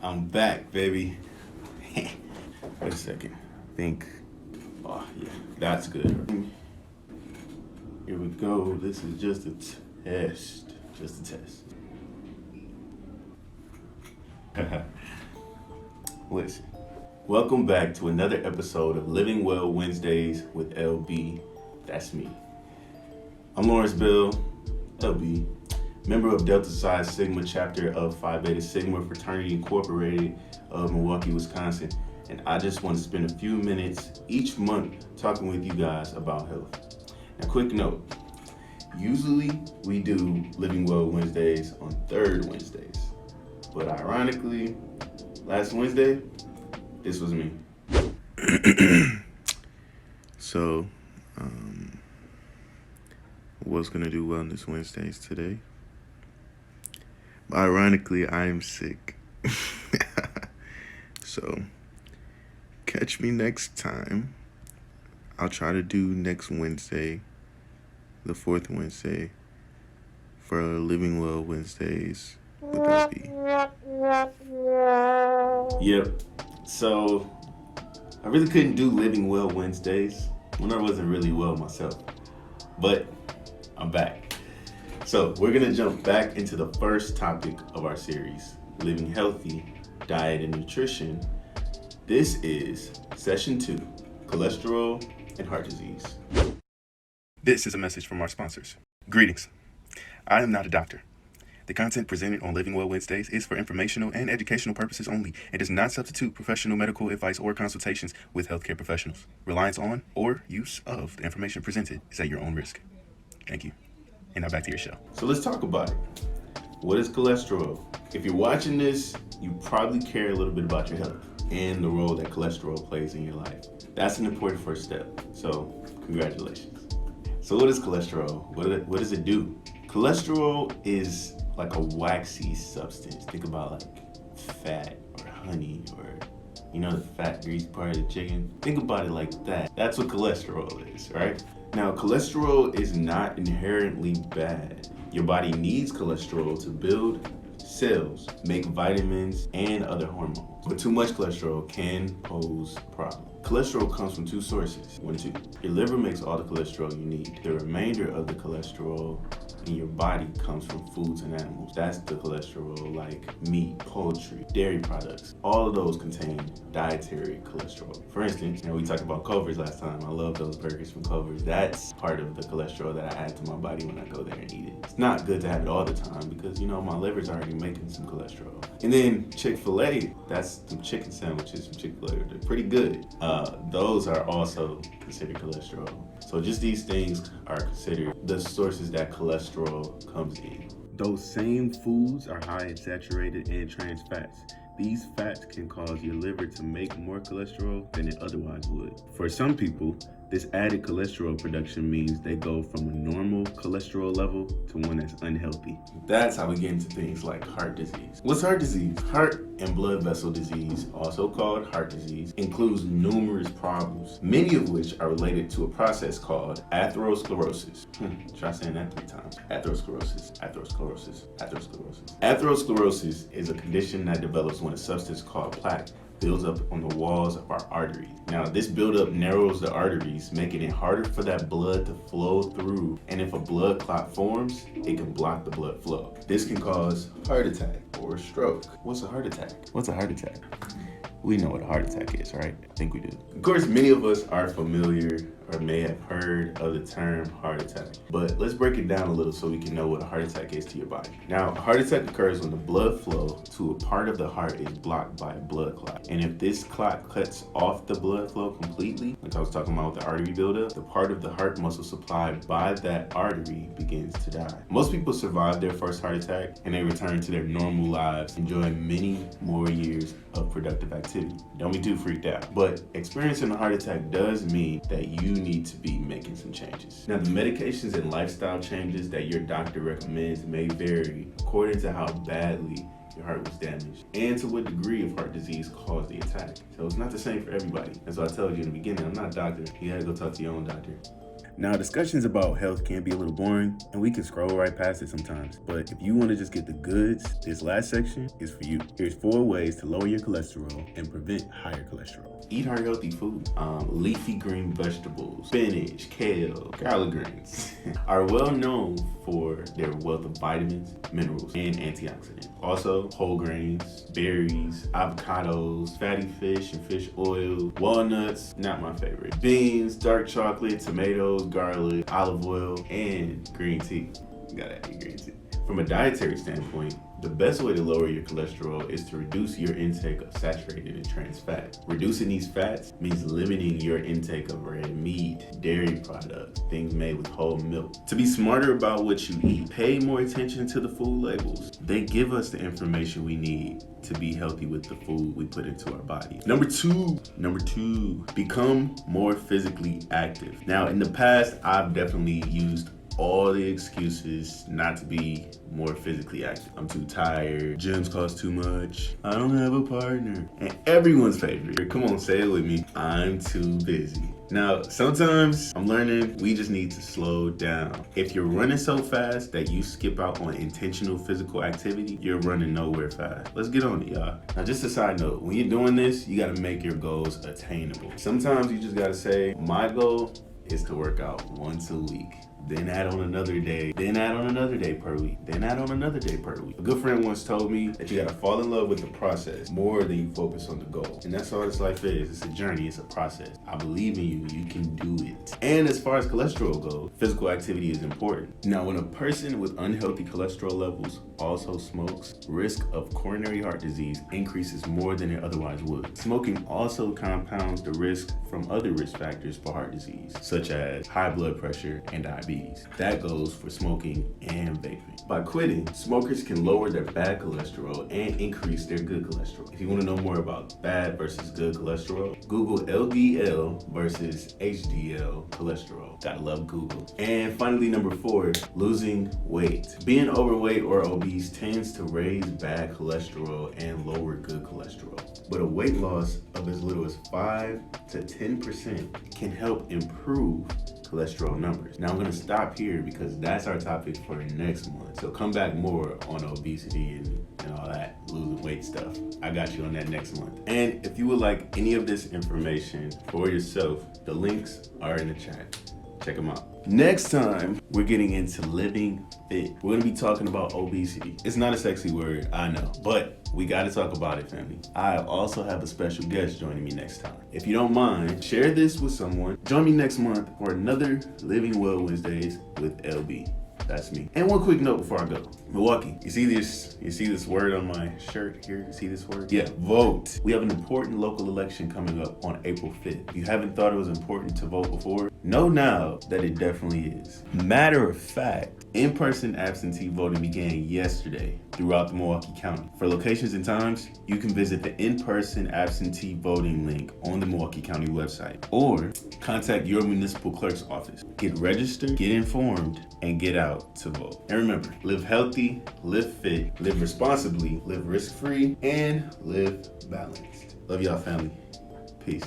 I'm back, baby. Wait a second. Oh, yeah, that's good. Here we go. This is just a test. Just a test. Listen, welcome back to another episode of Living Well Wednesdays with LB. That's me. I'm Lawrence Bill, LB, member of Delta Psi Sigma chapter of Phi Beta Sigma Fraternity Incorporated of Milwaukee, Wisconsin. And I just want to spend a few minutes each month talking with you guys about health. Now, quick note, usually we do Living Well Wednesdays on third Wednesdays. But ironically, last Wednesday, this was me. So, was going to do Wellness Wednesdays today. Ironically, I'm sick. So, catch me next time. I'll try to do next Wednesday, the fourth Wednesday, for Living Well Wednesdays with LB. Yep. So, I really couldn't do Living Well Wednesdays when I wasn't really well myself. But I'm back. So, we're going to jump back into the first topic of our series, living healthy, diet and nutrition. This is session 2, cholesterol and heart disease. This is a message from our sponsors. Greetings. I am not a doctor. The content presented on Living Well Wednesdays is for informational and educational purposes only and does not substitute professional medical advice or consultations with healthcare professionals. Reliance on or use of the information presented is at your own risk. Thank you. And now back to your show. So let's talk about it. What is cholesterol? If you're watching this, you probably care a little bit about your health and the role that cholesterol plays in your life. That's an important first step. So congratulations. So what is cholesterol? What does it do? Cholesterol is like a waxy substance. Think about like fat or honey or, the fat grease part of the chicken. Think about it like that. That's what cholesterol is, right? Now, cholesterol is not inherently bad. Your body needs cholesterol to build cells, make vitamins, and other hormones. But too much cholesterol can pose problems. Cholesterol comes from two sources. Your liver makes all the cholesterol you need. The remainder of the cholesterol in your body comes from foods and animals. That's the cholesterol like meat, poultry, dairy products. All of those contain dietary cholesterol. For instance, we talked about Culver's last time. I love those burgers from Culver's. That's part of the cholesterol that I add to my body when I go there and eat it. It's not good to have it all the time because, my liver's already making some cholesterol. And then Chick-fil-A, that's some chicken sandwiches from Chick-fil-A. They're pretty good. Those are also considered cholesterol. So just these things are considered the sources that cholesterol comes in. Those same foods are high in saturated and trans fats. These fats can cause your liver to make more cholesterol than it otherwise would. For some people, this added cholesterol production means they go from a normal cholesterol level to one that's unhealthy. That's how we get into things like heart disease. What's heart disease? Heart and blood vessel disease, also called heart disease, includes numerous problems, many of which are related to a process called atherosclerosis. Try saying that 3 times. Atherosclerosis. Atherosclerosis is a condition that develops when a substance called plaque builds up on the walls of our arteries. Now, this buildup narrows the arteries, making it harder for that blood to flow through. And if a blood clot forms, it can block the blood flow. This can cause heart attack or stroke. What's a heart attack? We know what a heart attack is, right? I think we do. Of course, many of us are familiar or may have heard of the term heart attack, but let's break it down a little so we can know what a heart attack is to your body. Now, a heart attack occurs when the blood flow to a part of the heart is blocked by a blood clot. And if this clot cuts off the blood flow completely, like I was talking about with the artery buildup, the part of the heart muscle supplied by that artery begins to die. Most people survive their first heart attack and they return to their normal lives, enjoying many more years of productive activity. Don't be too freaked out. But experiencing a heart attack does mean that you need to be making some changes. Now, the medications and lifestyle changes that your doctor recommends may vary according to how badly your heart was damaged and to what degree of heart disease caused the attack. So it's not the same for everybody. As I told you in the beginning, I'm not a doctor. You gotta go talk to your own doctor. Now, discussions about health can be a little boring, and we can scroll right past it sometimes. But if you want to just get the goods, this last section is for you. Here's 4 ways to lower your cholesterol and prevent higher cholesterol. Eat heart healthy food. Leafy green vegetables, spinach, kale, collard greens are well known for their wealth of vitamins, minerals, and antioxidants. Also, whole grains, berries, avocados, fatty fish and fish oil, walnuts, not my favorite, beans, dark chocolate, tomatoes, garlic, olive oil, and green tea. You gotta eat green tea. From a dietary standpoint, the best way to lower your cholesterol is to reduce your intake of saturated and trans fat. Reducing these fats means limiting your intake of red meat, dairy products, things made with whole milk. To be smarter about what you eat, pay more attention to the food labels. They give us the information we need to be healthy with the food we put into our body. Number two, become more physically active. Now, in the past, I've definitely used all the excuses not to be more physically active. I'm too tired, gyms cost too much, I don't have a partner. And everyone's favorite, come on, say it with me, I'm too busy. Now, sometimes I'm learning we just need to slow down. If you're running so fast that you skip out on intentional physical activity, you're running nowhere fast. Let's get on it, y'all. Now, just a side note, when you're doing this, you gotta make your goals attainable. Sometimes you just gotta say, my goal is to work out once a week. Then add on another day, then add on another day per week, then add on another day per week. A good friend once told me that you gotta fall in love with the process more than you focus on the goal. And that's all this life is. It's a journey, it's a process. I believe in you, you can do it. And as far as cholesterol goes, physical activity is important. Now, when a person with unhealthy cholesterol levels also smokes, risk of coronary heart disease increases more than it otherwise would. Smoking also compounds the risk from other risk factors for heart disease, such as high blood pressure and diabetes. That goes for smoking and vaping. By quitting, smokers can lower their bad cholesterol and increase their good cholesterol. If you want to know more about bad versus good cholesterol, Google LDL versus HDL cholesterol. Gotta love Google. And finally, number 4, losing weight. Being overweight or obese tends to raise bad cholesterol and lower good cholesterol. But a weight loss of as little as 5 to 10% can help improve cholesterol numbers. Now I'm gonna stop here because that's our topic for next month. So come back more on obesity and all that losing weight stuff. I got you on that next month. And if you would like any of this information for yourself, the links are in the chat. Check them out. Next time, we're getting into living fit. We're gonna be talking about obesity. It's not a sexy word, I know, but we gotta talk about it, family. I also have a special guest joining me next time. If you don't mind, share this with someone. Join me next month for another Living Well Wednesdays with LB. That's me. And one quick note before I go. Milwaukee, you see this word on my shirt here? You see this word? Yeah, vote. We have an important local election coming up on April 5th. If you haven't thought it was important to vote before, know now that it definitely is. Matter of fact, in-person absentee voting began yesterday throughout the Milwaukee County. For locations and times, you can visit the in-person absentee voting link on the Milwaukee County website or contact your municipal clerk's office. Get registered, get informed, and get out to vote. And remember, live healthy, live fit, live responsibly, live risk-free, and live balanced. Love y'all, family. Peace.